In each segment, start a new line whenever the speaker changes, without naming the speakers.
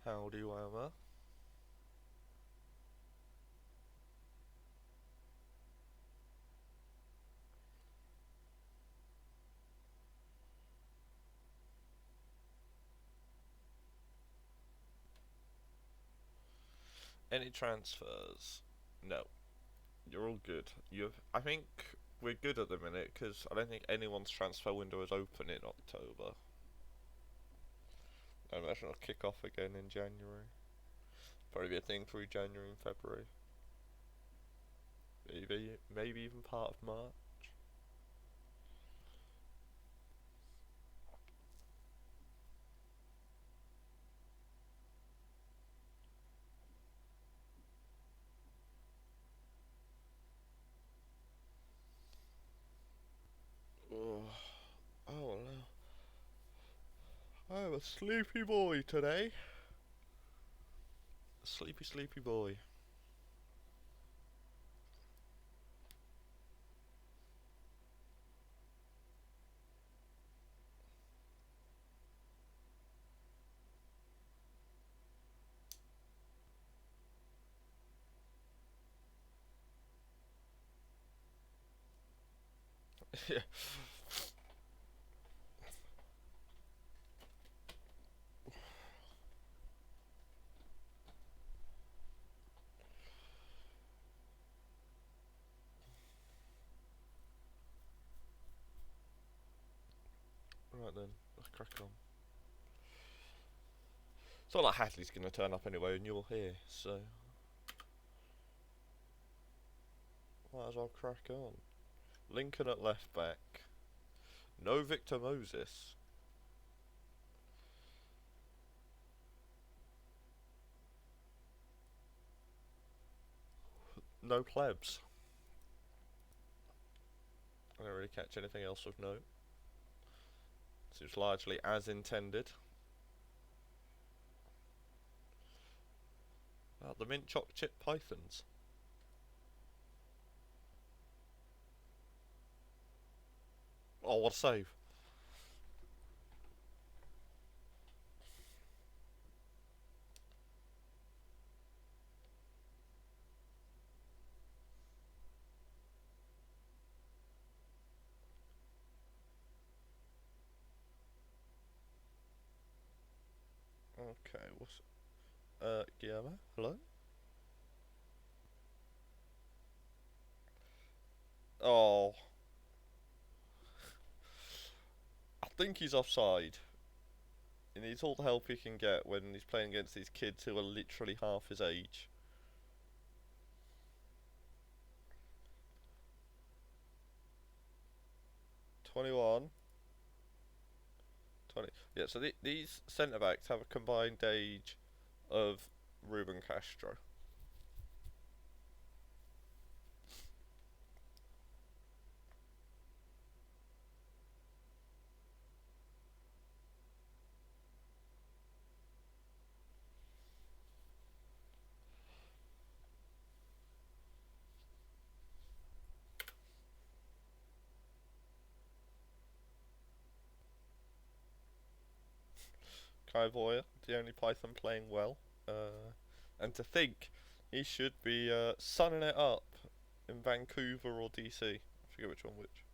Howdy, Whammer. Any transfers? No. You're all good. I think we're good at the minute because I don't think anyone's transfer window is open in October. I imagine it'll kick off again in January. Probably be a thing through January and February. Maybe even part of March. Oh, oh no. I'm a sleepy boy today. Sleepy, sleepy boy. Yeah. Right then, let's crack on. It's not like Hadley's going to turn up anyway, and you're here, so might as well crack on. Lincoln at left back. No Victor Moses. No plebs. I don't really catch anything else of note. Seems largely as intended. The mint choc chip pythons. Oh, what a save. Okay, what's... Guillermo? Hello? Oh, I think he's offside. He needs all the help he can get when he's playing against these kids who are literally half his age. 21, 20. Yeah, so these centre backs have a combined age of Ruben Castro. Kai Voyer, the only Python playing well. And to think he should be sunning it up in Vancouver or DC. I forget which one which.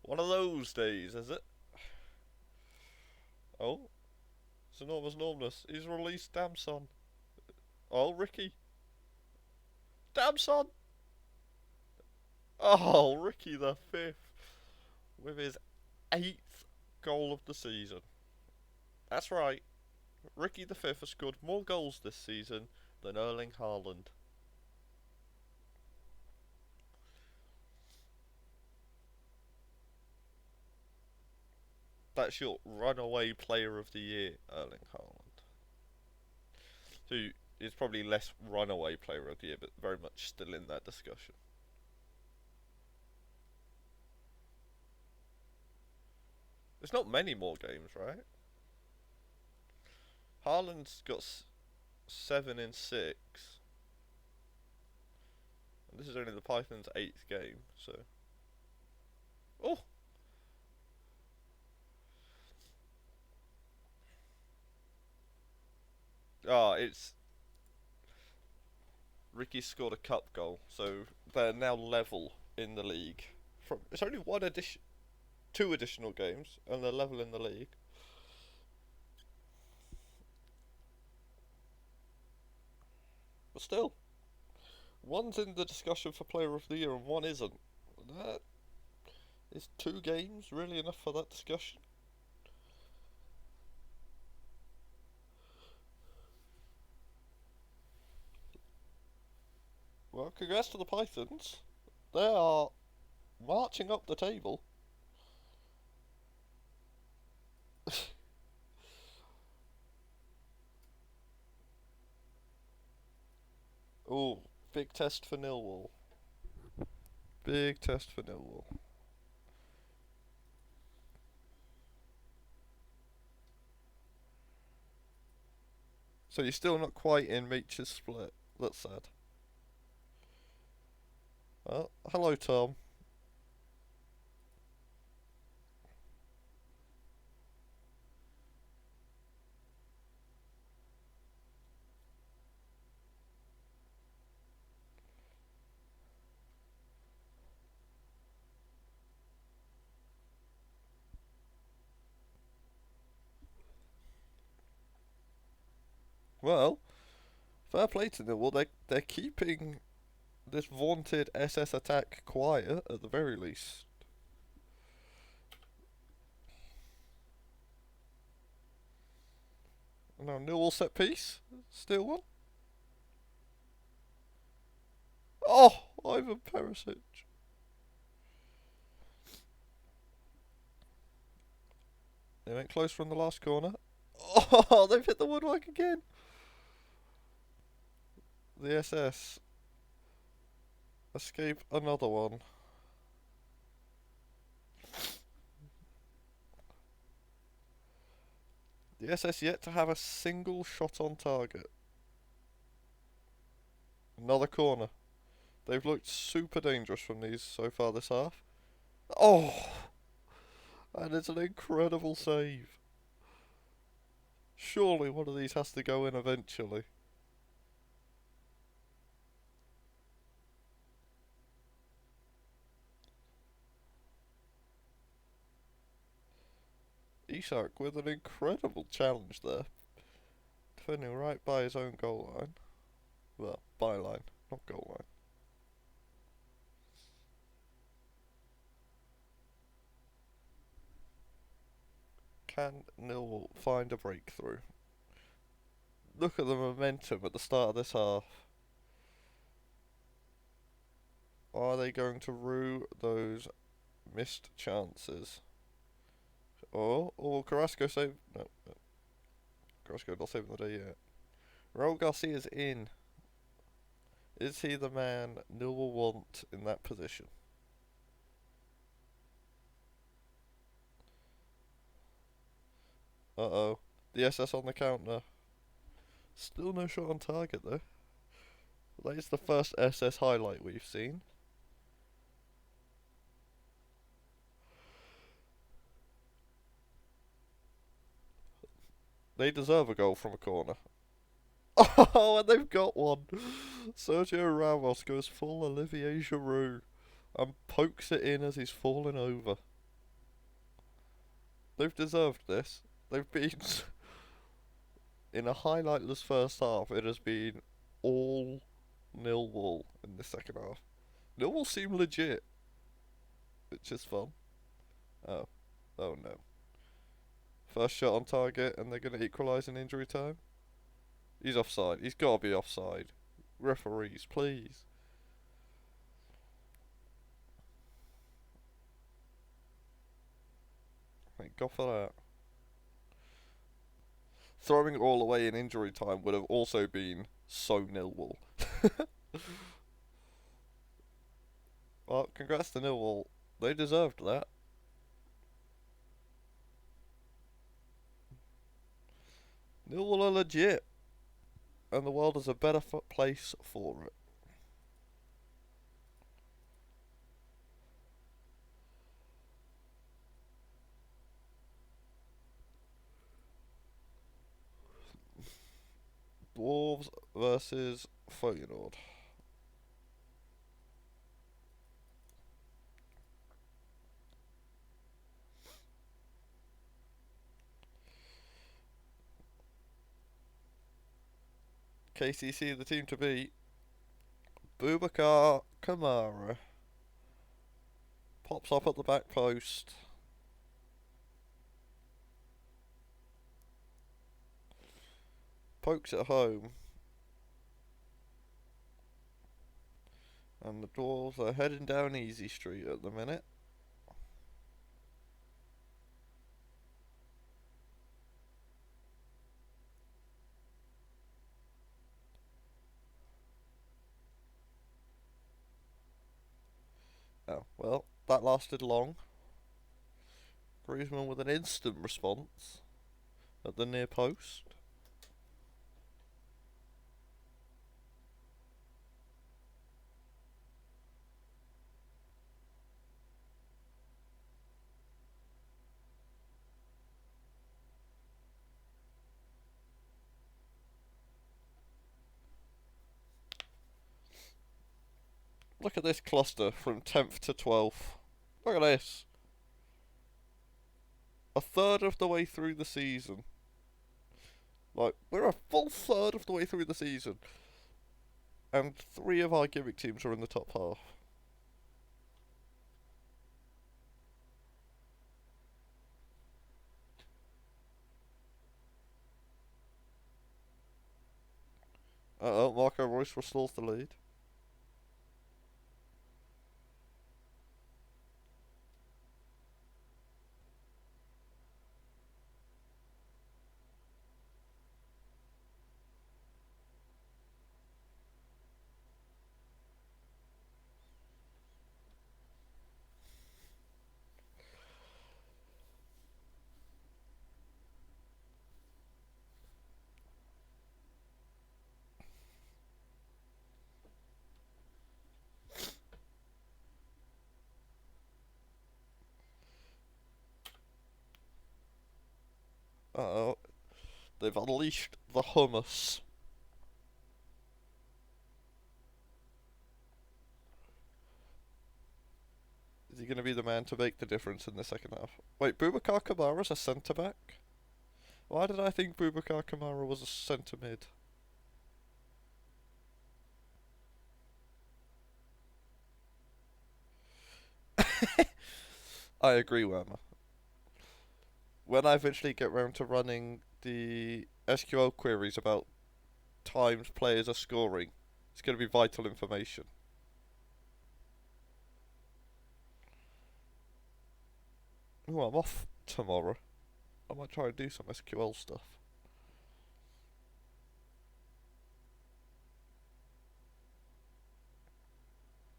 One of those days, is it? Oh, it's enormous enormous. He's released Damson. Oh, Ricky. Damson! Oh, Ricky the fifth with his eighth goal of the season. That's right. Ricky the fifth has scored more goals this season than Erling Haaland. That's your runaway player of the year, Erling Haaland. Who is probably less runaway player of the year, but very much still in that discussion. There's not many more games, right? Haaland's got 7 in 6, and this is only the Python's 8th game. So, oh, It's Ricky scored a cup goal, so they're now level in the league. It's only two additional games, and they're level in the league. But still, one's in the discussion for Player of the Year, and one isn't. That is two games really enough for that discussion. Well, congrats to the Pythons. They are marching up the table. Oh, big test for Millwall. Big test for Millwall. So you're still not quite in Meech's split. That's sad. Oh, hello, Tom. Well, fair play to Millwall. They're keeping this vaunted SS attack quiet at the very least. Now Millwall set piece. Still one. Oh, Ivan Perisic. They went close from the last corner. Oh, they've hit the woodwork again. The SS escape another one. The SS yet to have a single shot on target. Another corner. They've looked super dangerous from these so far this half. Oh, and it's an incredible save. Surely one of these has to go in eventually. Isak with an incredible challenge there. Defending right by his own goal line. Well, byline, not goal line. Can Nil find a breakthrough? Look at the momentum at the start of this half. Are they going to rue those missed chances? Or Carrasco save? No, Carrasco not saving the day yet. Raul Garcia's in. Is he the man Nil will want in that position? Uh-oh. The SS on the counter. Still no shot on target though. That is the first SS highlight we've seen. They deserve a goal from a corner. Oh, and they've got one. Sergio Ramos goes full Olivier Giroud and pokes it in as he's falling over. They've deserved this. They've been in a highlightless first half. It has been all Millwall in the second half. Millwall seem legit, which is fun. Oh, oh no. First shot on target, and they're going to equalise in injury time. He's offside. He's got to be offside. Referees, please. Thank God for that. Throwing it all away in injury time would have also been so Millwall. Well, congrats to Millwall. They deserved that. Millwall are legit, and the world is a better place for it. Dwarves versus Feyenoord. KCC, the team to beat. Boubacar Kamara pops up at the back post. Pokes it home. And the Dwarves are heading down Easy Street at the minute. Oh, well, that lasted long. Griezmann with an instant response at the near post. Look at this cluster from 10th to 12th. Look at this. A third of the way through the season. Like, we're a full third of the way through the season. And 3 of our gimmick teams are in the top half. Uh-oh, Marco Reus restores the lead. Uh-oh. They've unleashed the hummus. Is he going to be the man to make the difference in the second half? Wait, Boubacar Kamara's a centre-back? Why did I think Boubacar Kamara was a centre-mid? I agree, Whammer. When I eventually get round to running the SQL queries about times players are scoring, it's going to be vital information. Oh, I'm off tomorrow. I might try and do some SQL stuff.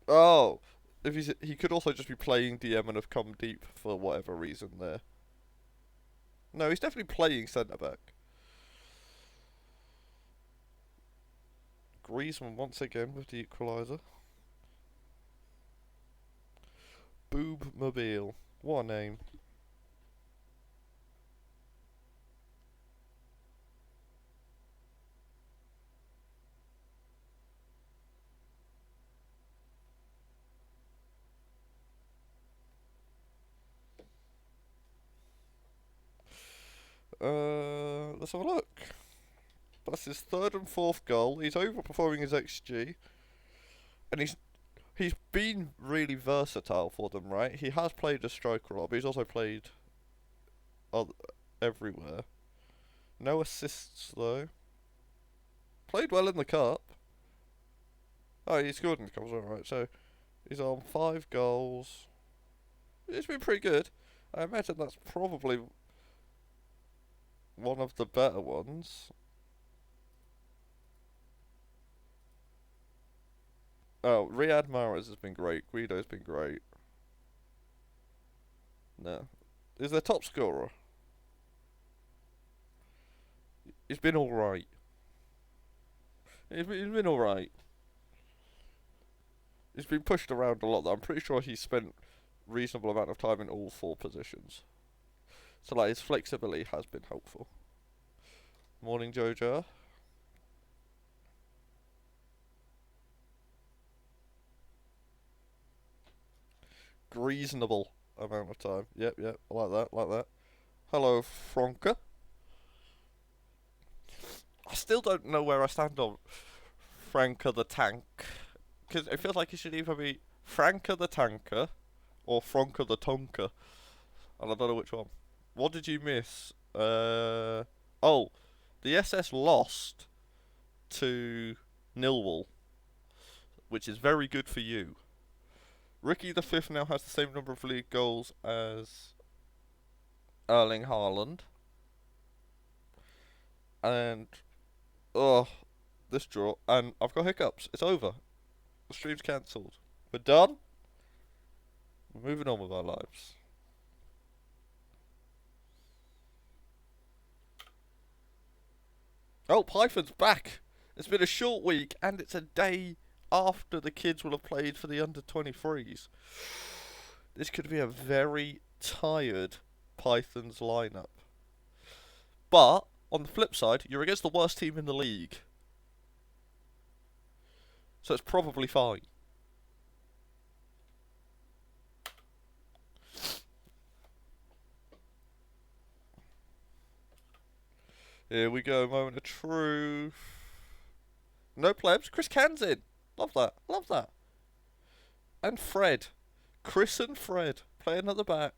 Oh, if he could also just be playing DM and have come deep for whatever reason there. No, he's definitely playing centre back. Griezmann once again with the equaliser. Boob Mobile. What a name. Let's have a look. That's his third and fourth goal. He's overperforming his XG, and he's been really versatile for them, right? He has played as striker role, but he's also played other, everywhere. No assists though. Played well in the cup. Oh, he scored in the cup as well, right? So he's on 5 goals. It's been pretty good. I imagine that's probably one of the better ones. Oh, Riyad Mahrez has been great. Guido's been great. No. Is their top scorer? He's been alright. He's been alright. He's been pushed around a lot though. I'm pretty sure he's spent reasonable amount of time in all 4 positions. So like his flexibility has been helpful. Morning Jojo. reasonable amount of time. Yep, yep, like that, like that. Hello, Franca. I still don't know where I stand on Franca the Tank. Because it feels like it should either be Franca the Tanker or Franca the Tonker. And I don't know which one. What did you miss? Oh, the SS lost to Millwall, which is very good for you. Ricky the Fifth now has the same number of league goals as Erling Haaland. And, oh, this draw. And I've got hiccups. It's over. The stream's cancelled. We're done. We're moving on with our lives. Oh, Python's back. It's been a short week, and it's a day after the kids will have played for the under-23s. This could be a very tired Python's lineup. But, on the flip side, you're against the worst team in the league. So it's probably fine. Here we go, moment of truth. No plebs, Chris Can's in. Love that, love that. And Fred. Chris and Fred playing at the back.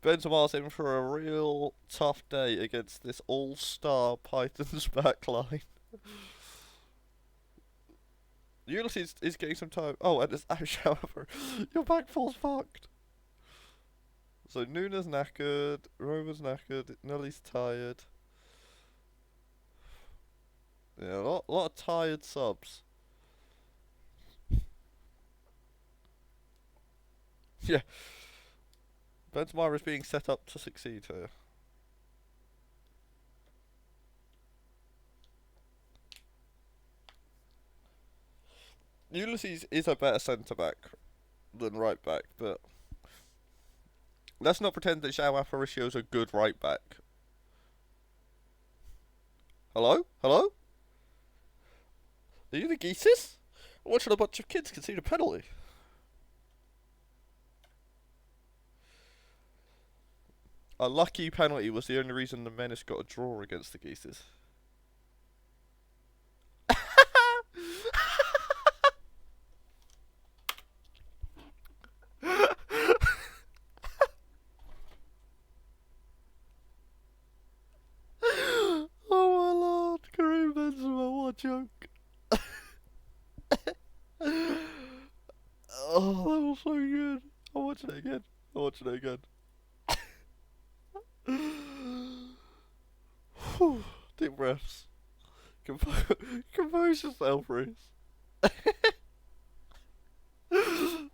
Benzema's in for a real tough day against this all-star Python's backline. Ulysses is getting some time. Oh, and it's Ash, however. Your back four's fucked. So Nuna's knackered, Roma's knackered, Nelly's tired. Yeah, a lot of tired subs. Yeah. Benzema is being set up to succeed here. Ulysses is a better centre-back than right-back, but let's not pretend that João Aparicio's a good right-back. Hello? Hello? Are you the geeses? I'm watching a bunch of kids concede a penalty. A lucky penalty was the only reason the Menace got a draw against the geeses. Oh my lord, Kareem Benzema, what a joke. Oh, that was so good. I'm watching it again. I'm watching it again. Whew, deep breaths. Compose yourself, Reese.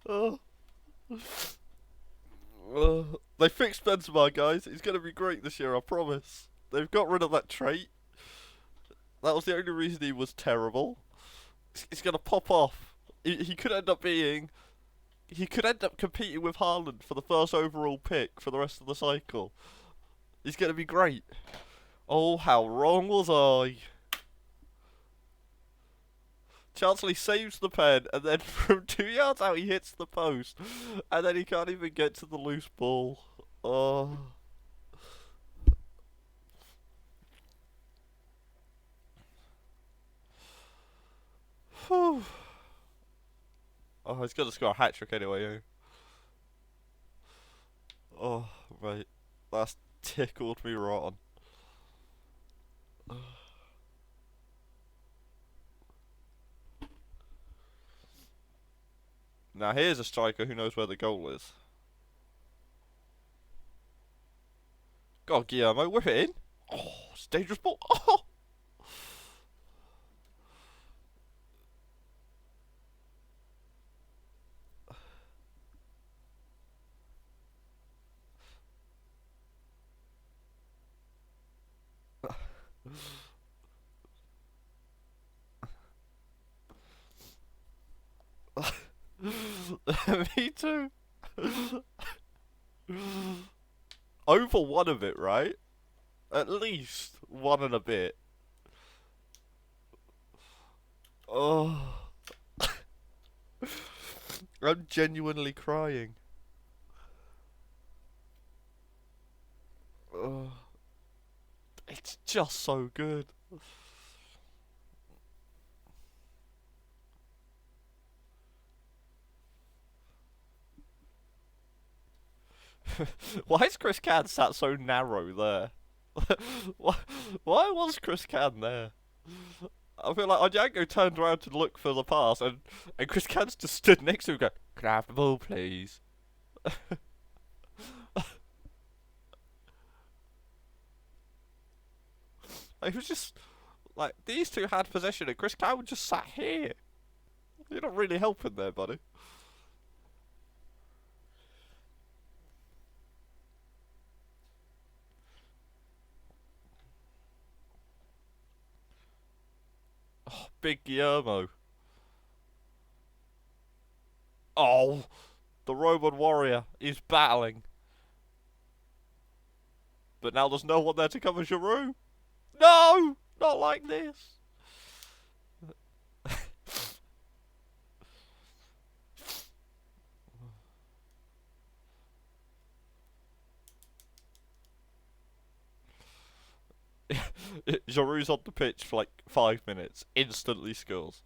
Oh. They fixed Benzema, guys. He's going to be great this year, I promise. They've got rid of that trait. That was the only reason he was terrible. He's going to pop off. He could end up being... He could end up competing with Haaland for the first overall pick for the rest of the cycle. He's going to be great. Oh, how wrong was I? Chansley saves the pen, and then from 2 yards out he hits the post. And then he can't even get to the loose ball. Oh. Whew. Oh, he's going to score a hat-trick anyway, eh? Oh, mate. That's tickled me rotten. Now here's a striker who knows where the goal is. Go on, Guillermo, whip it in. Oh, it's a dangerous ball. Oh. Me too. Over one of it, right? At least one and a bit. Oh. I'm genuinely crying. It's just so good. Why is Chris Can sat so narrow there? why, why was Chris Can there? I feel like Onyango turned around to look for the pass, and Chris Can's just stood next to him going, "Can I have the ball, please?" It was just like these two had possession, and Chris Can just sat here. You're not really helping there, buddy. Oh, big Guillermo. Oh, the Roman warrior is battling, but now there's no one there to cover Giroud. No, not like this. Giroud's on the pitch for like 5 minutes, instantly scores.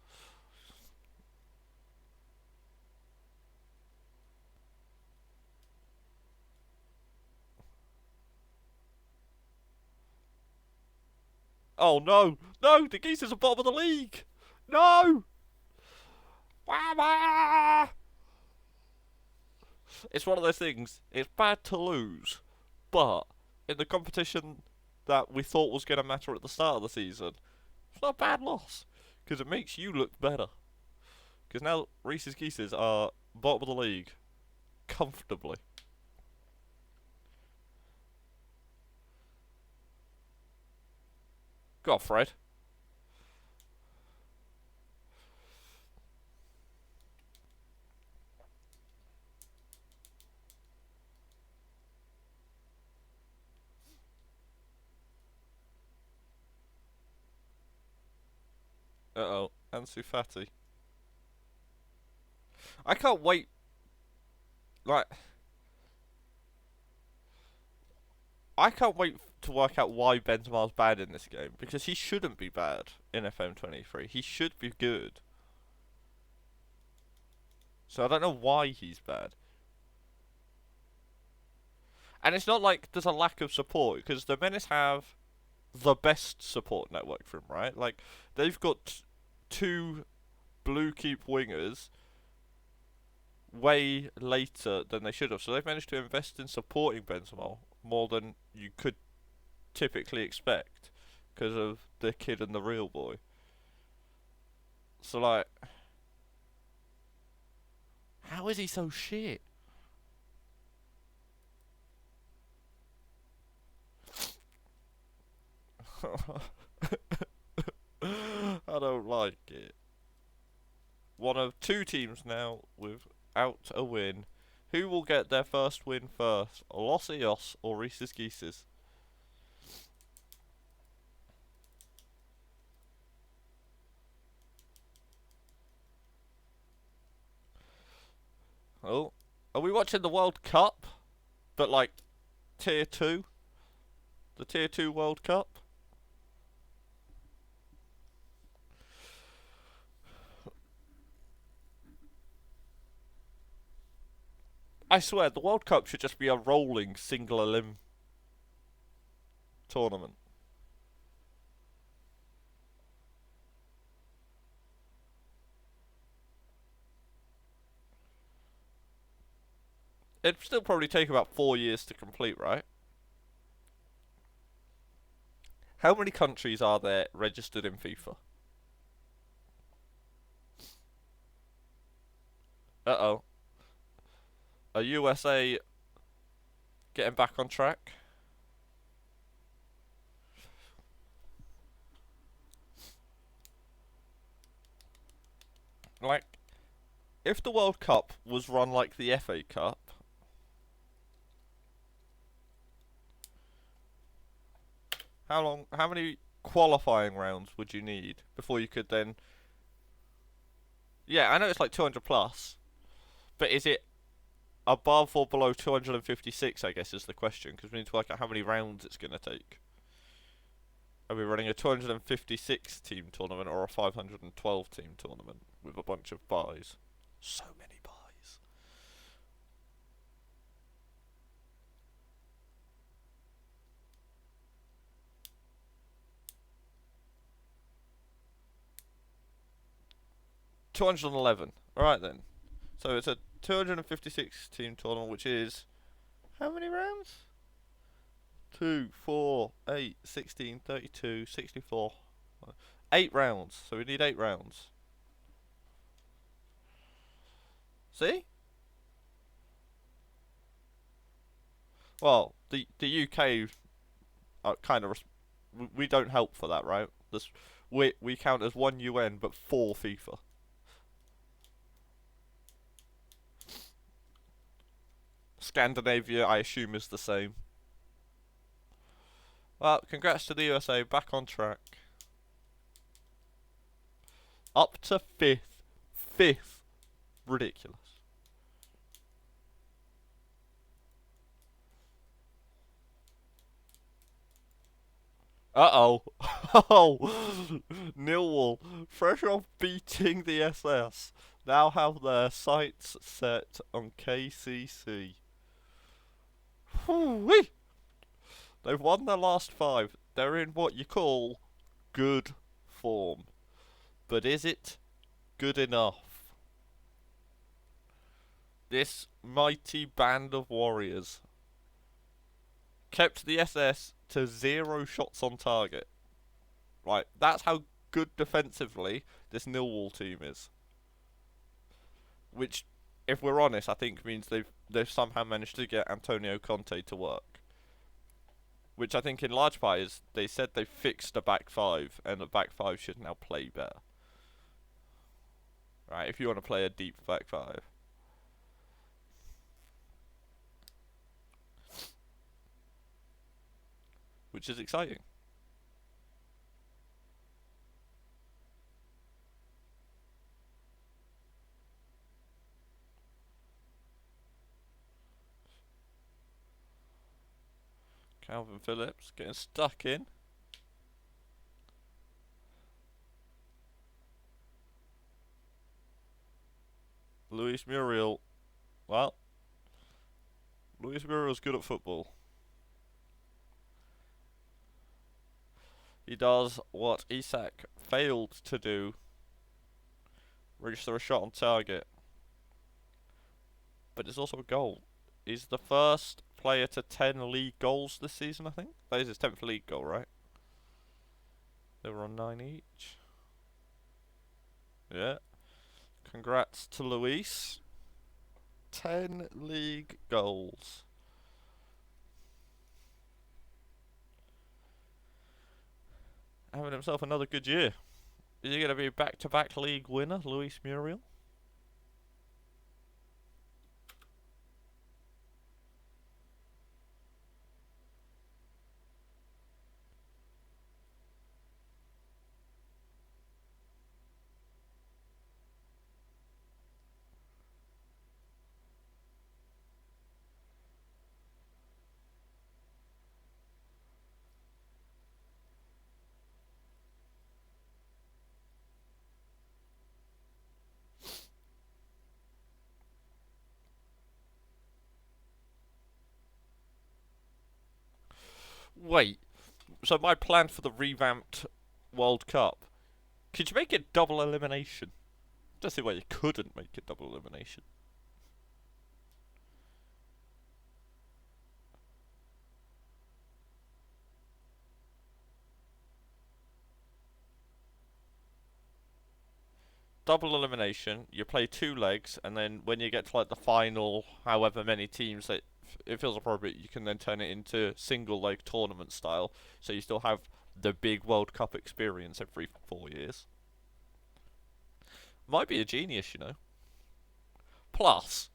Oh no, no, the geezer's at the bottom of the league. No, it's one of those things. It's bad to lose, but in the competition that we thought was going to matter at the start of the season, it's not a bad loss because it makes you look better. Because now Reese's Geeses are bottom of the league comfortably. Go on, Fred. Uh-oh, Ansu Fati. I can't wait. Like, I can't wait to work out why Benzema's bad in this game because he shouldn't be bad in FM23. He should be good. So I don't know why he's bad. And it's not like there's a lack of support because the Menace have the best support network for him, right? Like they've got two blue keep wingers way later than they should have. So they've managed to invest in supporting Benzema more than you could typically expect because of the kid and the real boy. So like, how is he so shit? I don't like it. One of two teams now without a win. Who will get their first win first? Los Eos or Reese's Geeses? Oh, are we watching the World Cup? But like Tier 2? The Tier 2 World Cup? I swear, the World Cup should just be a rolling single elim tournament. It'd still probably take about 4 years to complete, right? How many countries are there registered in FIFA? Uh-oh. Are USA getting back on track? Like, if the World Cup was run like the FA Cup, how many qualifying rounds would you need before you could then? Yeah, I know it's like 200 plus, but is it above or below 256, I guess, is the question, because we need to work out how many rounds it's going to take. Are we running a 256 team tournament or a 512 team tournament with a bunch of buys? So many buys. $211. Alright then. So it's a 256 team tournament, which is how many rounds? 2, 4, 8, 16, 32, 64. 8 rounds. So we need 8 rounds. See? Well, the UK are kind of we don't help for that, right? This we count as 1 UN but 4 FIFA. Scandinavia, I assume, is the same. Well, congrats to the USA, back on track. Up to 5th. 5th. Ridiculous. Uh-oh. Oh! Millwall, fresh off beating the SS, now have their sights set on KCC. Whee! They've won their last 5. They're in what you call good form. But is it good enough? This mighty band of warriors kept the SS to 0 shots on target. Right, that's how good defensively this Millwall team is. Which, if we're honest, I think means they've somehow managed to get Antonio Conte to work. Which I think in large part is they said they fixed a back 5 and the back 5 should now play better. Right, if you want to play a deep back 5. Which is exciting. Calvin Phillips getting stuck in. Luis Muriel. Well, Luis Muriel's good at football. He does what Isak failed to do. Register a shot on target. But it's also a goal. He's the first player to 10 league goals this season, I think. That is his 10th league goal, right? They were on 9 each. Yeah. Congrats to Luis. 10 league goals. Having himself another good year. Is he going to be a back-to-back league winner, Luis Muriel? Wait, so my plan for the revamped World Cup, could you make it double elimination? I don't see why you couldn't make it double elimination. Double elimination, you play 2 legs, and then when you get to like the final, however many teams that it feels appropriate, you can then turn it into single leg tournament style, so you still have the big World Cup experience every 4 years. Might be a genius, you know. Plus,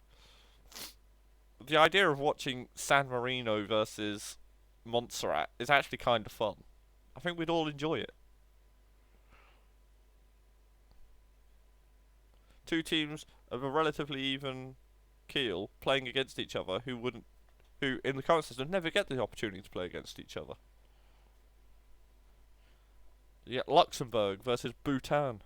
the idea of watching San Marino versus Montserrat is actually kind of fun. I think we'd all enjoy it. 2 teams of a relatively even Kiel playing against each other who in the current system never get the opportunity to play against each other. You get Luxembourg versus Bhutan.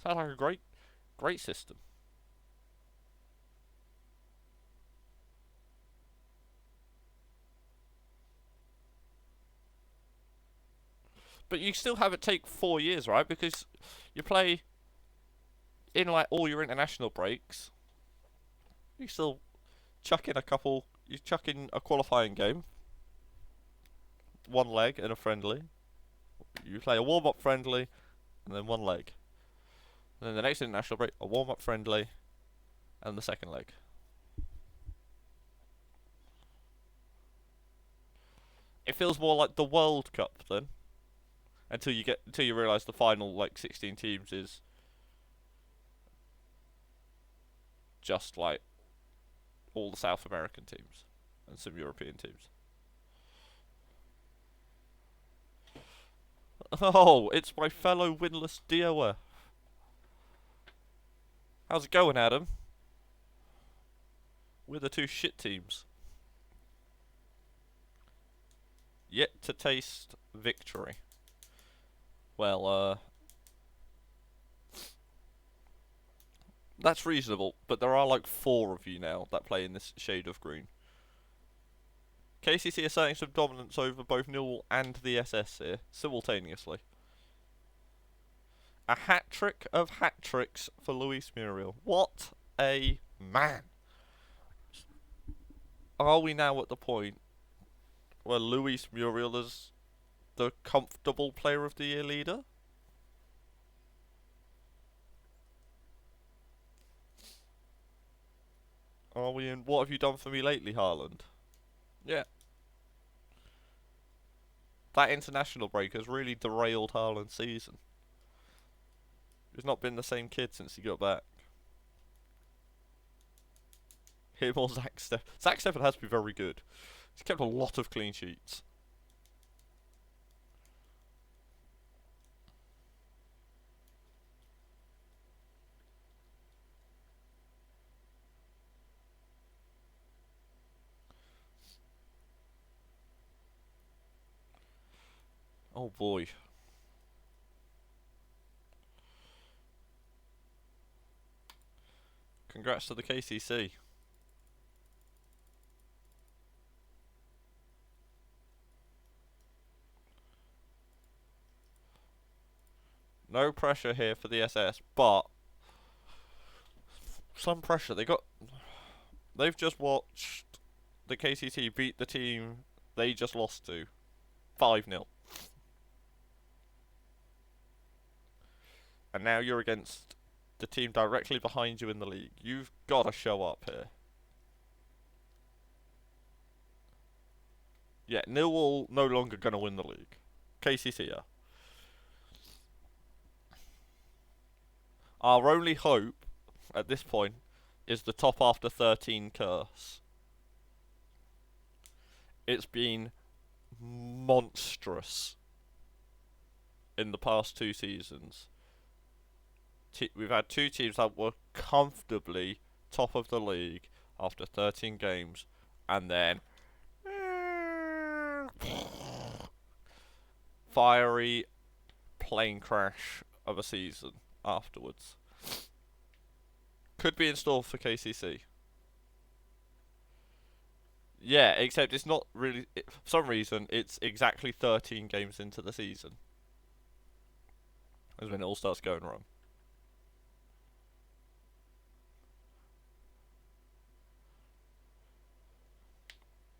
Sounds like a great system. But you still have it take 4 years, right? Because you play in like all your international breaks. You still chuck in a couple. You chuck in a qualifying game, one leg and a friendly. You play a warm-up friendly, and then one leg. And then the next international break, a warm-up friendly, and the second leg. It feels more like the World Cup then, until you realise the final like 16 teams is just like all the South American teams and some European teams. Oh, it's my fellow winless DOF. How's it going, Adam? We're the two shit teams. Yet to taste victory. Well, that's reasonable, but there are like 4 of you now that play in this shade of green. KCC asserting some dominance over both Newell and the SS here, simultaneously. A hat-trick of hat-tricks for Luis Muriel. What a man! Are we now at the point where Luis Muriel is the comfortable Player of the Year leader? Are we in what have you done for me lately, Haaland? Yeah. That international break has really derailed Haaland's season. He's not been the same kid since he got back. Him or Zach Steffen. Zach Steffen has been very good. He's kept a lot of clean sheets. Oh boy. Congrats to the KCC. No pressure here for the SS, but some pressure. They've just watched the KCC beat the team they just lost to 5-0. And now you're against the team directly behind you in the league. You've got to show up here. Yeah, Newell no longer going to win the league. KCC are. Our only hope at this point is the top after 13 curse. It's been monstrous in the past 2 seasons. We've had 2 teams that were comfortably top of the league after 13 games, and then fiery plane crash of a season afterwards. Could be in store for KCC. Yeah, except it's not really. For some reason, it's exactly 13 games into the season. That's when it all starts going wrong.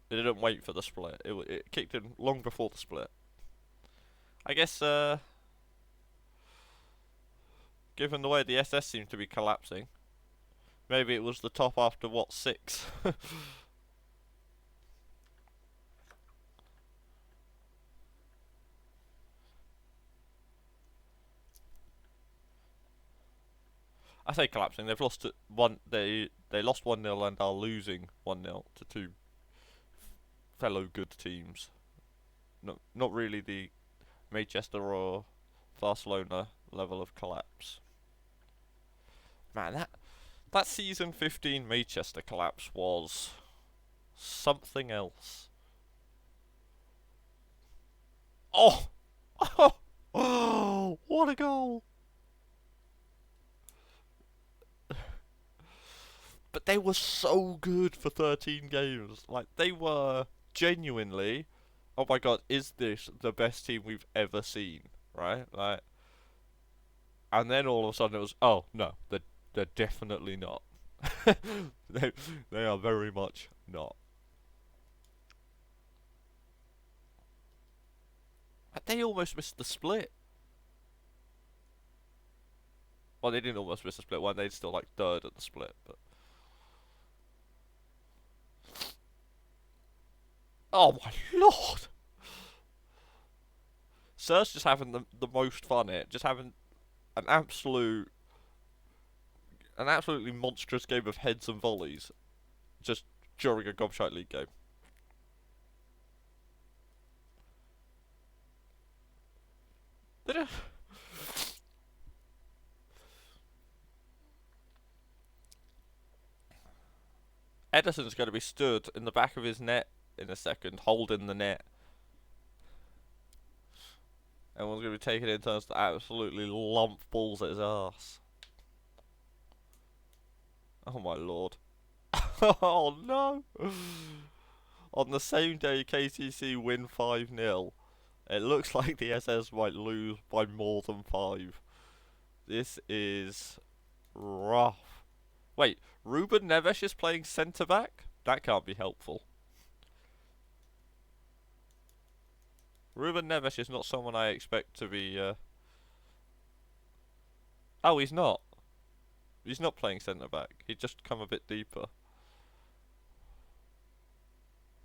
They didn't wait for the split. It kicked in long before the split. I guess, given the way the SS seems to be collapsing, maybe it was the top after, what, 6? I say collapsing. They've lost one. They lost 1-0 and are losing 1-0 to 2 fellow good teams. Not really the Manchester or Barcelona level of collapse. Man, that season 15 Manchester collapse was something else. Oh! Oh! What a goal! But they were so good for 13 games. Like, they were genuinely, oh my god, is this the best team we've ever seen? Right? Like, and then all of a sudden it was, oh no, they're definitely not. they, they are very much not. They almost missed the split. Well, they didn't almost miss the split one. They'd still like third at the split, but oh my lord! Sir's just having the most fun here, just having an absolutely monstrous game of heads and volleys, just during a Gobshite League game. Edison's going to be stood in the back of his net in a second, holding the net. Everyone's going to be taking it in turns to absolutely lump balls at his arse. Oh my lord. Oh no! On the same day KCC win 5-0, it looks like the SS might lose by more than 5. This is rough. Wait, Ruben Neves is playing centre back? That can't be helpful. Ruben Neves is not someone I expect to be. Oh, he's not. He's not playing centre back. He'd just come a bit deeper.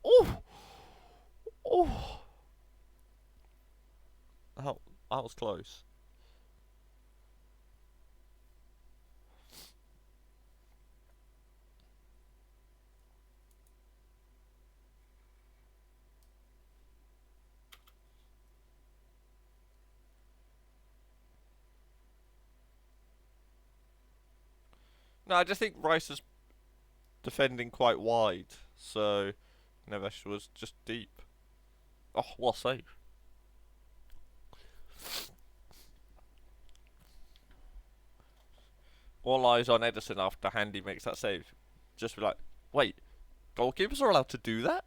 Oh! Oh! That was close. No, I just think Rice is defending quite wide, so Neves was just deep. Oh, what a save. All eyes on Edison after Handy makes that save. Just be like, wait, goalkeepers are allowed to do that?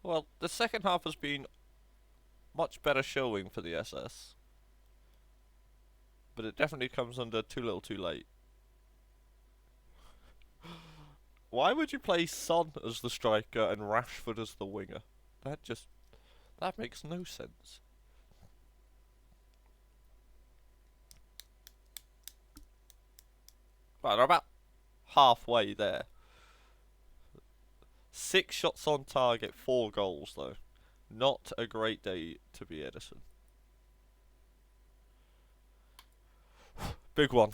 Well, the second half has been much better showing for the SS. But it definitely comes under too little too late. Why would you play Son as the striker and Rashford as the winger? That makes no sense. Right, they're about halfway there. 6 shots on target, 4 goals though. Not a great day to be Edison. Big one.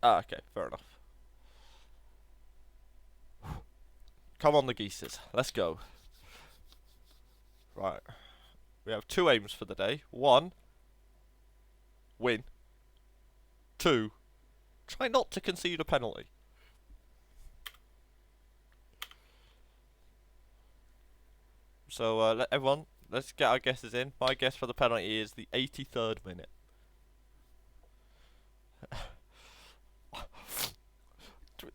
Ah, okay, fair enough. Come on, the Geeses. Let's go. Right. We have 2 aims for the day. 1, win. 2, try not to concede a penalty. So, everyone, let's get our guesses in. My guess for the penalty is the 83rd minute.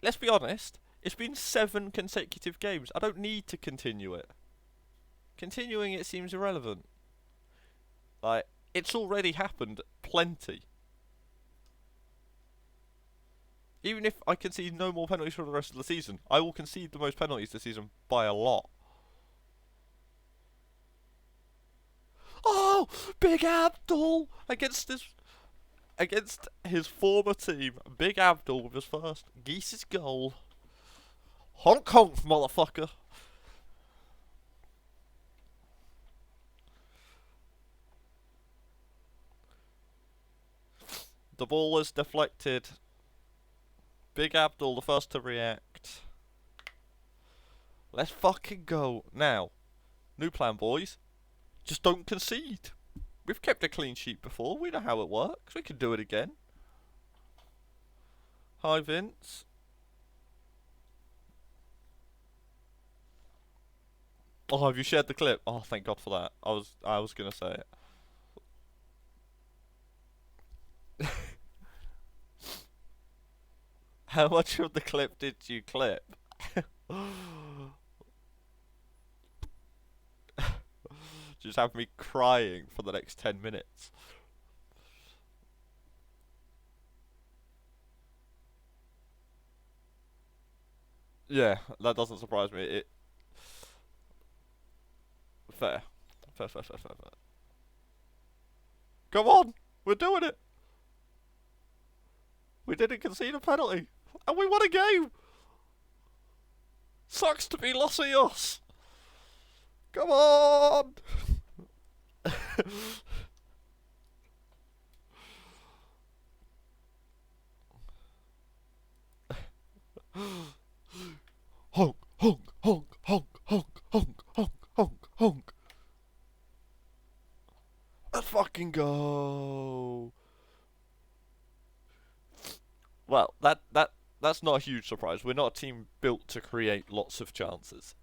Let's be honest, it's been 7 consecutive games. I don't need to continue it. Continuing it seems irrelevant. Like, it's already happened plenty. Even if I concede no more penalties for the rest of the season, I will concede the most penalties this season by a lot. Oh, Big Abdul against this. against his former team, Big Abdul with his first Geese's goal. Honk honk, motherfucker. The ball is deflected. Big Abdul the first to react. Let's fucking go. Now, new plan, boys. Just don't concede. We've kept a clean sheet before. We know how it works. We can do it again. Hi, Vince. Oh, have you shared the clip? Oh, thank God for that. I was gonna say it. How much of the clip did you clip? Just have me crying for the next 10 minutes. Yeah, that doesn't surprise me. Fair. Fair, fair, fair, fair, fair. Come on! We're doing it! We didn't concede a penalty! And we won a game! Sucks to be Los Eos! Come on! Honk, honk, honk, honk, honk, honk, honk, honk, honk. Let's fucking go! Well, that's not a huge surprise. We're not a team built to create lots of chances.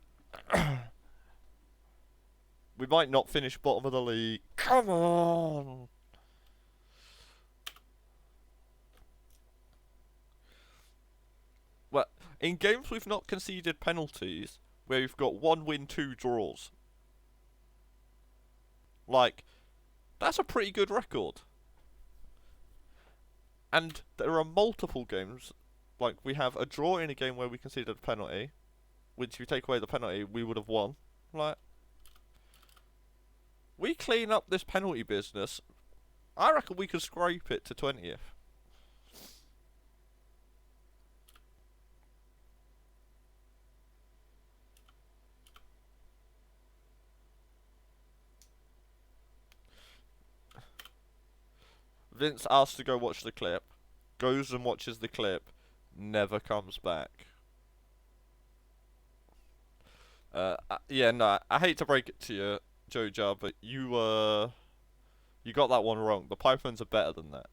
We might not finish bottom of the league. Come on! Well, in games we've not conceded penalties, where we've got 1 win, 2 draws. Like, that's a pretty good record. And there are multiple games, like we have a draw in a game where we conceded a penalty, which if you take away the penalty, we would have won. Like, we clean up this penalty business, I reckon we could scrape it to 20th. Vince asks to go watch the clip, goes and watches the clip, never comes back. Yeah, no, I hate to break it to you, Joja, but you got that one wrong. The Pythons are better than that.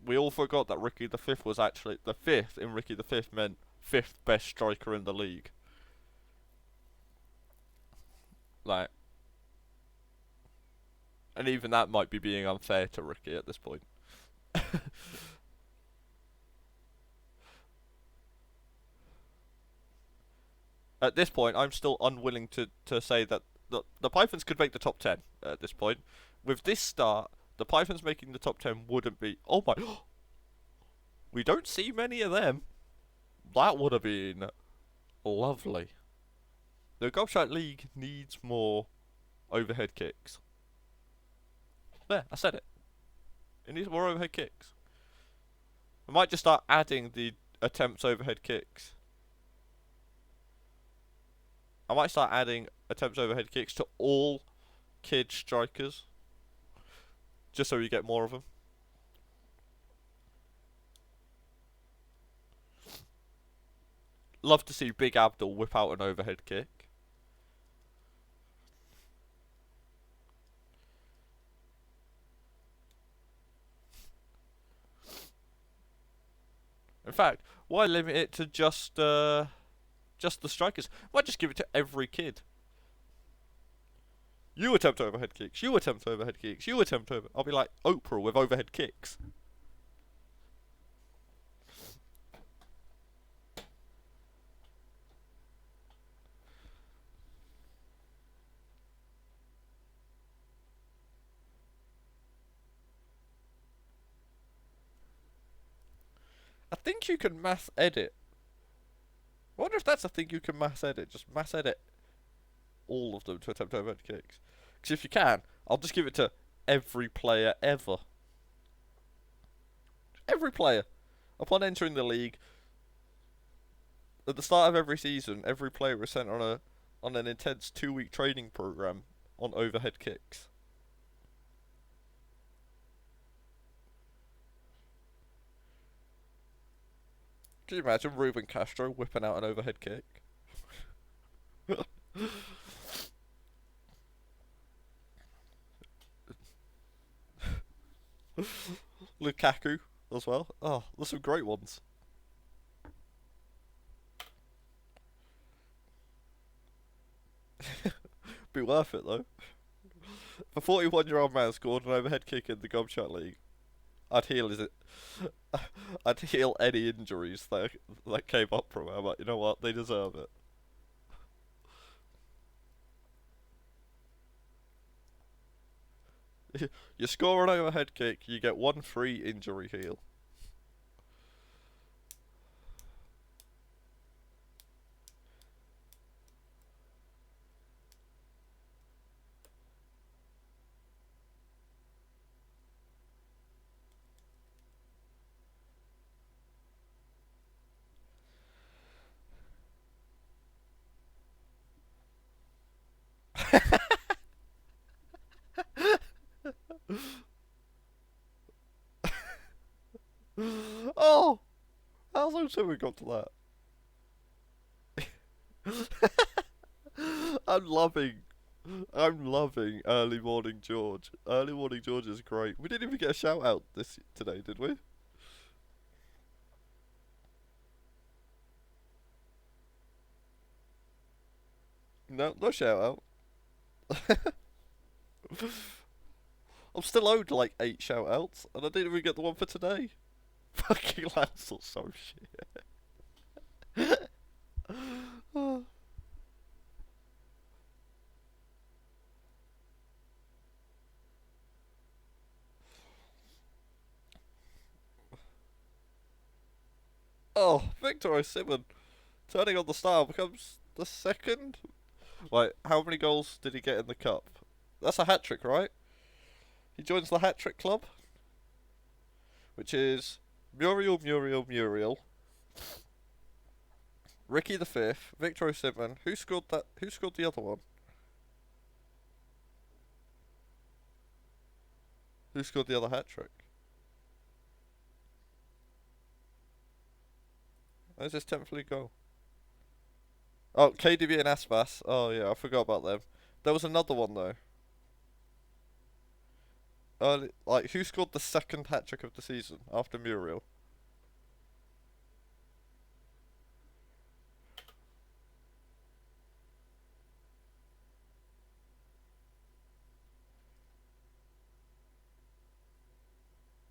We all forgot that Ricky the Fifth was actually the fifth in Ricky the Fifth meant 5th best striker in the league. Like, and even that might be being unfair to Ricky at this point. At this point, I'm still unwilling to say that the Pythons could make the top 10 at this point. With this start, the Pythons making the top 10 wouldn't be... Oh my... We don't see many of them. That would have been lovely. The Gobshite League needs more overhead kicks. There, I said it. It needs more overhead kicks. I might just start adding the attempts overhead kicks. I might start adding attempts overhead kicks to all kid strikers. Just so we get more of them. Love to see Big Abdul whip out an overhead kick. In fact, why limit it to just the strikers? Why just give it to every kid? You attempt overhead kicks. You attempt overhead kicks. You attempt over. I'll be like Oprah with overhead kicks. I think you can mass edit. I wonder if that's a thing you can mass edit. Just mass edit all of them to attempt overhead kicks. Because if you can, I'll just give it to every player ever. Every player, upon entering the league, at the start of every season, every player is sent on an intense 2 week training program on overhead kicks. Can you imagine Ruben Castro whipping out an overhead kick? Lukaku as well. Oh, there's some great ones. Be worth it though. If a 41-year-old man scored an overhead kick in the Gobshot League, I'd heal his, I'd heal any injuries that came up from him. But you know what? They deserve it. You score an overhead kick, you get one free injury heal. Oh, how long have we got to that? I'm loving, I'm loving Early Morning George. Early Morning George is great. We didn't even get a shout out this today, did we? No, no shout out. I'm still owed like 8 shout outs, and I didn't even get the one for today. Fucking Lancel's so shit. Oh, Victor Osimhen turning on the star becomes the second. Wait, how many goals did he get in the cup? That's a hat trick, right? He joins the hat trick club, which is Muriel, Ricky the Fifth, Victor Osimhen. Who scored that? Who scored the other one? Who scored the other hat trick? Where's his 10th league goal? Oh, KDB and Aspas. Oh yeah, I forgot about them. There was another one though. Like who scored the second hat trick of the season after Muriel?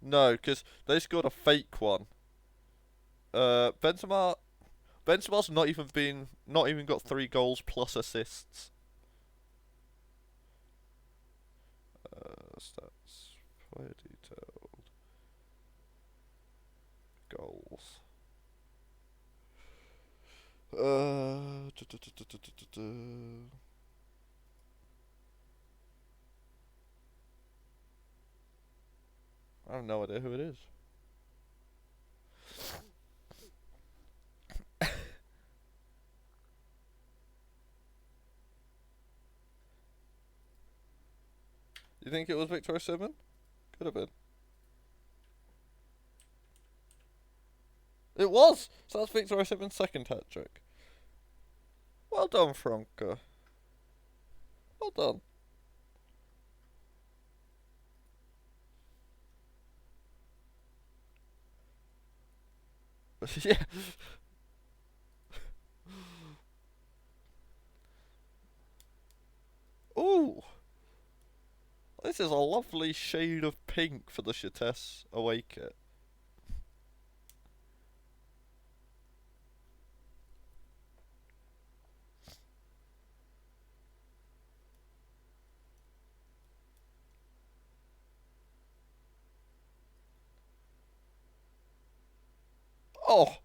No, because they scored a fake one. Benzema. Benzema's not even got 3 goals plus assists. Stats, player detailed, goals. I have no idea who it is. You think it was Victor Osimhen? Could have been. It was! So that's Victor Osimhen's second hat trick. Well done, Franca. Well done. Yeah. Ooh! This is a lovely shade of pink for the Chates away kit. Oh!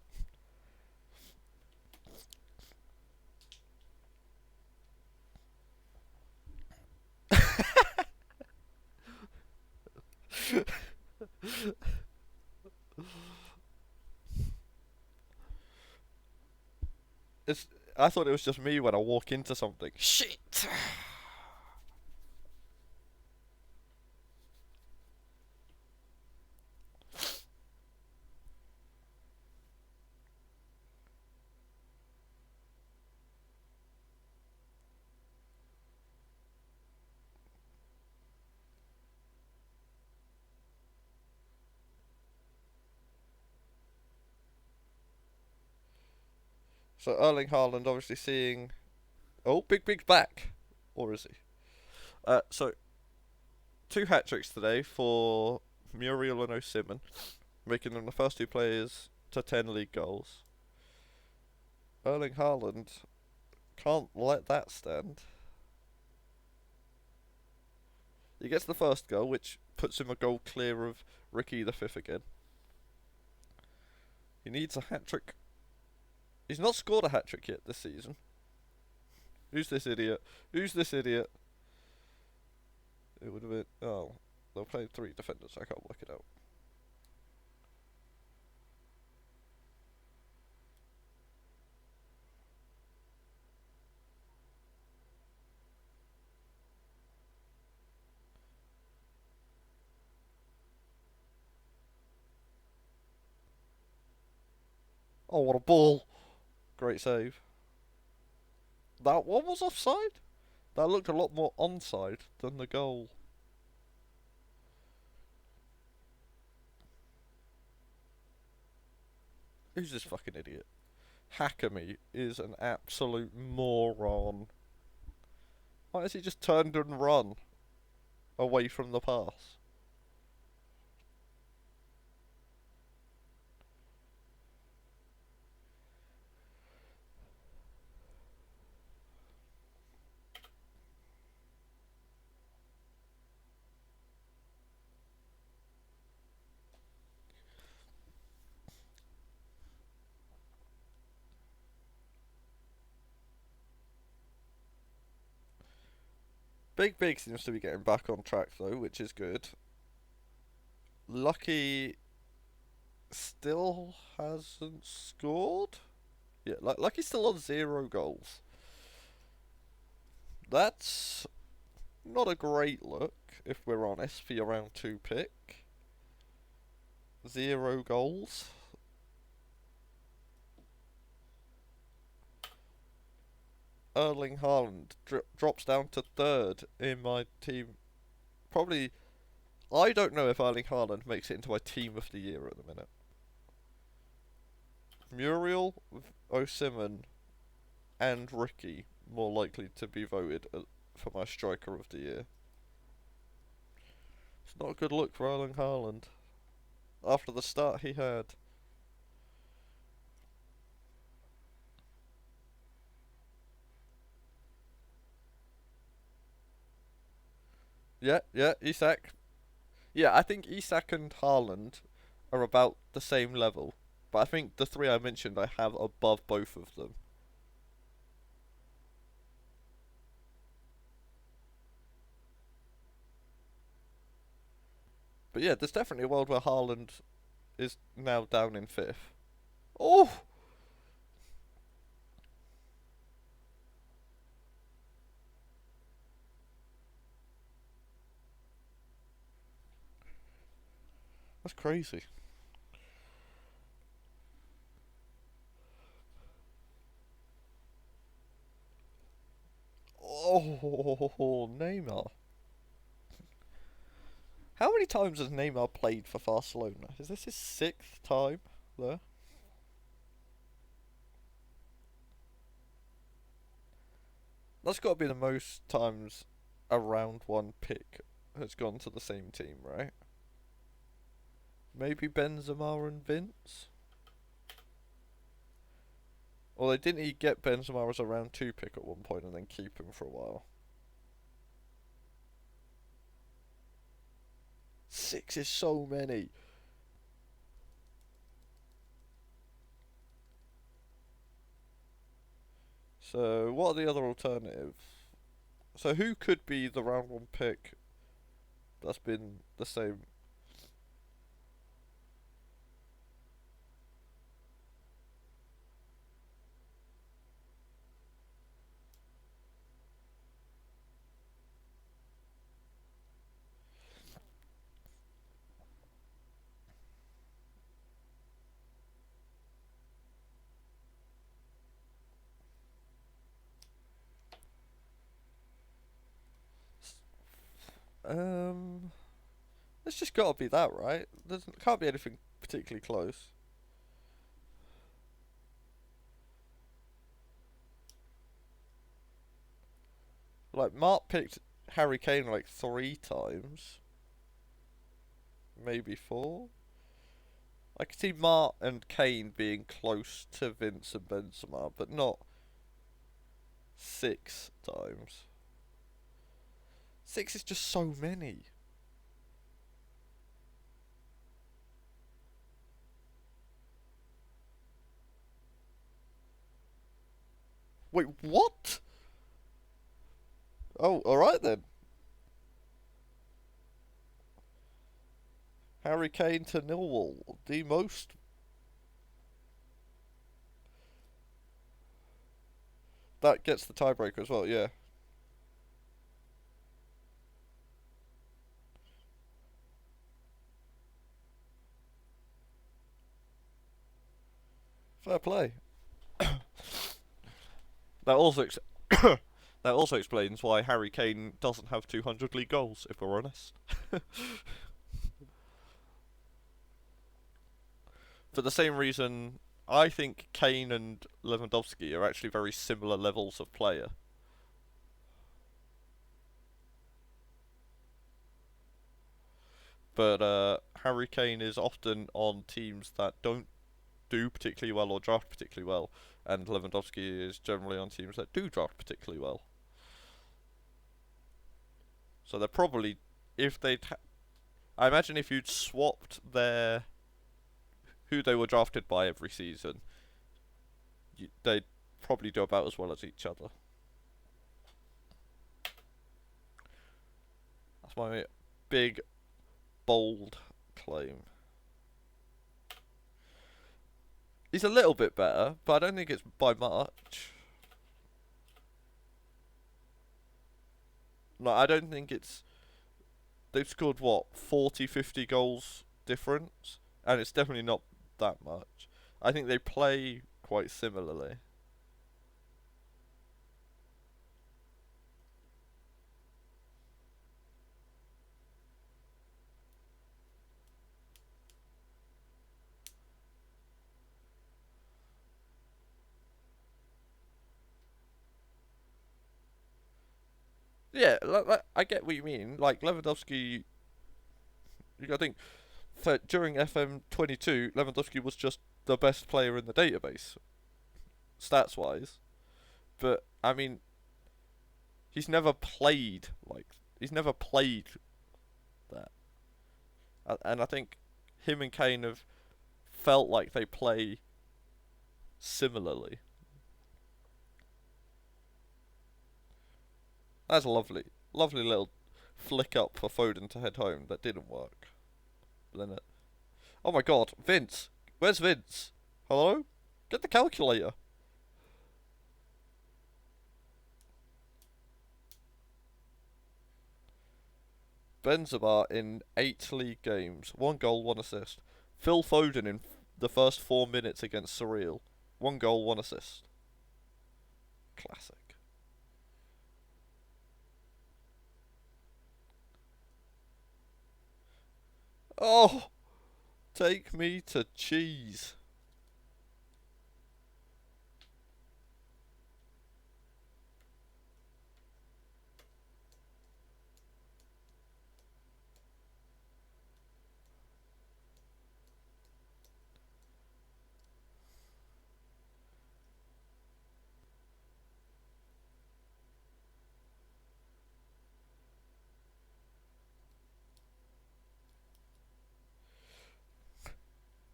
It's. I thought it was just me when I walk into something. Shit! So Erling Haaland obviously seeing. Oh, Big back. Or is he? So, two hat tricks today for Muriel and Osimhen, making them the first two players to 10 league goals. Erling Haaland can't let that stand. He gets the first goal, which puts him a goal clear of Ricky the Fifth again. He needs a hat trick. He's not scored a hat trick yet this season. Who's this idiot? Who's this idiot? It would have been. Oh, they're playing three defenders. I can't work it out. Oh, what a ball! Great save. That one was offside? That looked a lot more onside than the goal. Who's this fucking idiot? Hakami is an absolute moron. Why has he just turned and run away from the pass? Big seems to be getting back on track though, which is good. Lucky still hasn't scored. Yeah, Lucky's still on 0 goals. That's not a great look, if we're honest, for your round 2 pick. 0 goals. Erling Haaland drops down to 3rd in my team. Probably, I don't know if Erling Haaland makes it into my team of the year at the minute. Muriel, Osimhen, and Ricky more likely to be voted for my striker of the year. It's not a good look for Erling Haaland after the start he had. Yeah, Isak. Yeah, I think Isak and Haaland are about the same level. But I think the three I mentioned I have above both of them. But yeah, there's definitely a world where Haaland is now down in 5th. Oh! That's crazy. Oh, Neymar. How many times has Neymar played for Barcelona? Is this his 6th time there? That's got to be the most times a round 1 pick has gone to the same team, right? Maybe Benzema and Vince? Or didn't he get Benzema as a round 2 pick at one point and then keep him for a while? 6 is so many. So, what are the other alternatives? So, who could be the round 1 pick that's been the same? Um, it's just got to be that, right? Can't be anything particularly close. Like Mark picked Harry Kane like 3 times, maybe 4. I could see Mark and Kane being close to Vince and Benzema, but not 6 times. 6 is just so many. Wait, what? Oh, alright then. Harry Kane to Millwall. The most. That gets the tiebreaker as well, yeah. Fair play. That also that also explains why Harry Kane doesn't have 200 league goals, if we're honest. For the same reason, I think Kane and Lewandowski are actually very similar levels of player. But Harry Kane is often on teams that don't do particularly well or draft particularly well, and Lewandowski is generally on teams that do draft particularly well. So they're probably, if they'd, I imagine if you'd swapped their who they were drafted by every season, they'd probably do about as well as each other. That's my big, bold claim. He's a little bit better, but I don't think it's by much. Like, I don't think it's. They've scored, what, 40, 50 goals difference? And it's definitely not that much. I think they play quite similarly. Yeah, I get what you mean. Like, Lewandowski, you gotta think, during FM22, Lewandowski was just the best player in the database, stats wise. But, I mean, he's never played, like, he's never played that. And I think him and Kane have felt like they play similarly. That's a lovely, lovely little flick up for Foden to head home that didn't work. But then oh my god, Vince! Where's Vince? Hello? Get the calculator. Benzema in 8 league games. 1 goal, 1 assist. Phil Foden in the first 4 minutes against Surreal. 1 goal, 1 assist. Classic. Oh! Take me to cheese.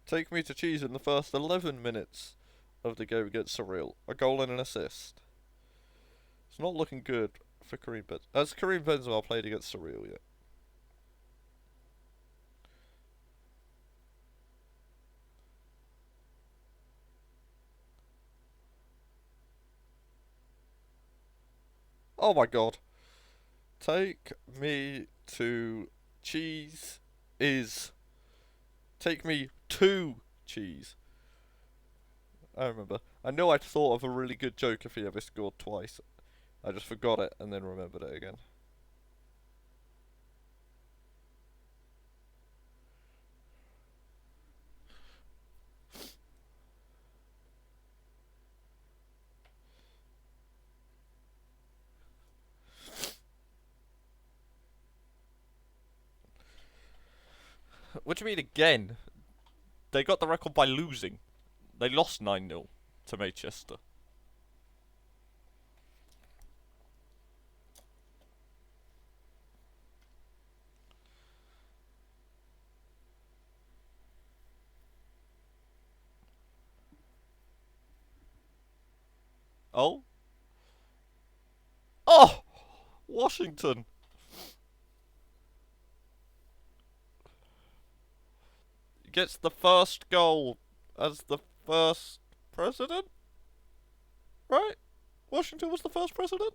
Take me to cheese in the first 11 minutes of the game against Surreal. A goal and an assist. It's not looking good for Karim Benzema. Has Karim Benzema played against Surreal yet? Oh my god. Take me to cheese is. Take me to cheese. I remember. I know I'd thought of a really good joke if he ever scored twice. I just forgot it and then remembered it again. What do you mean again? They got the record by losing. They lost 9-0 to Manchester. Oh? Oh! Washington gets the first goal as the first president? Right? Washington was the first president?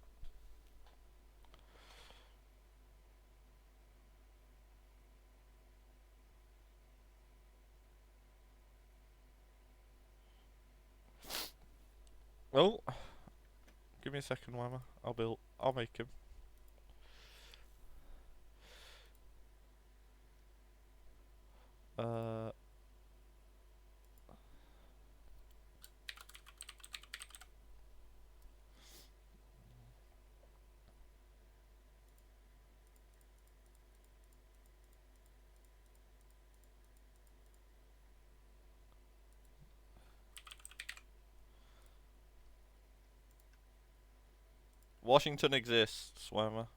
Oh. Give me a second, Whammer. I'll make him. Uh, Washington exists, Whammer.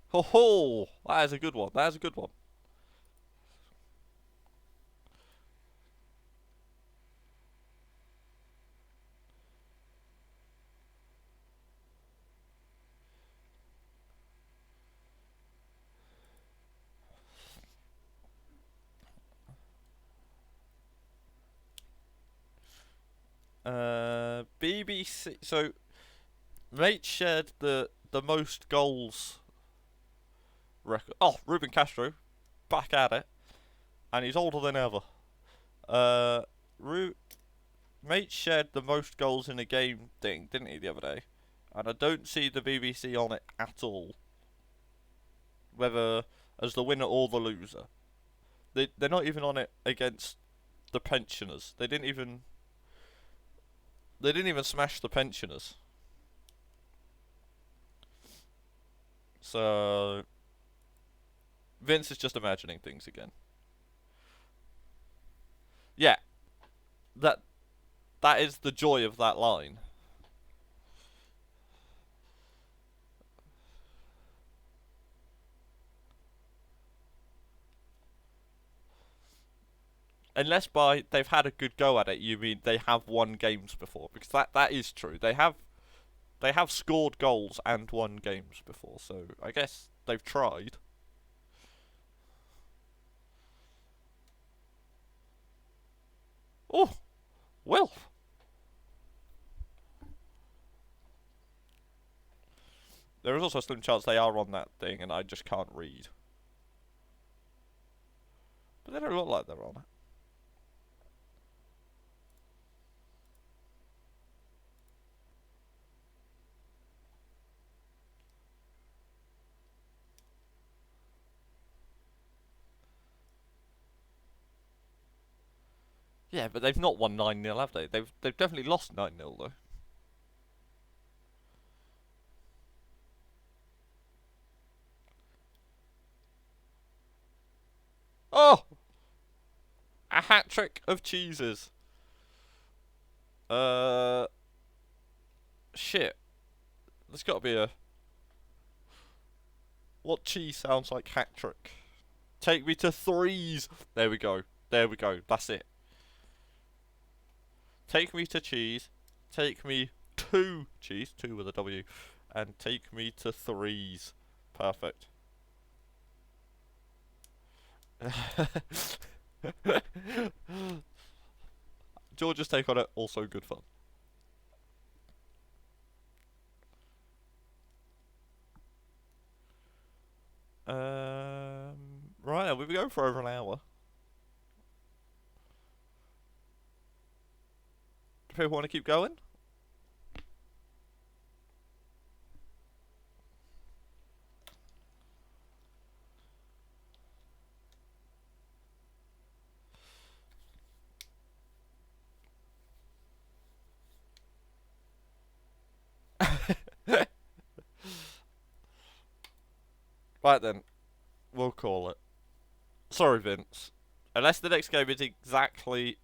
Ho ho! That is a good one. That is a good one. BBC. So, mate shared the most goals record. Oh, Ruben Castro, back at it, and he's older than ever. Uh, Ru- Mate shared the most goals in a game thing, didn't he, the other day? And I don't see the BBC on it at all. Whether as the winner or the loser. They're not even on it against the pensioners. They didn't even smash the pensioners. So Vince is just imagining things again. Yeah, that that is the joy of that line. Unless by they've had a good go at it, you mean they have won games before? Because that is true. They have scored goals and won games before. So I guess they've tried. Oh, well. There is also a slim chance they are on that thing, and I just can't read. But they don't look like they're on it. Yeah, but they've not won 9-0, have they? They've definitely lost 9-0 though. Oh! A hat trick of cheeses. Uh shit. There's gotta be a what cheese sounds like hat trick? Take me to threes. There we go. There we go. That's it. Take me to cheese. Take me to cheese, two with a W, and take me to threes. Perfect. Georgia's take on it, also good fun. Right now, we've been going for over an hour. Do people want to keep going? Right then, we'll call it. Sorry, Vince. Unless the next game is exactly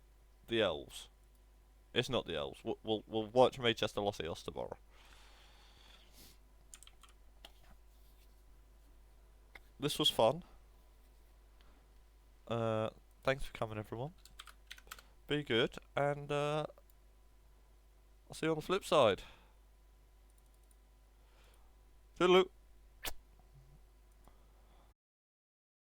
the Elves. It's not the Elves. We'll watch Manchester Los Eos tomorrow. This was fun. Thanks for coming, everyone. Be good, and I'll see you on the flip side. Toodaloo.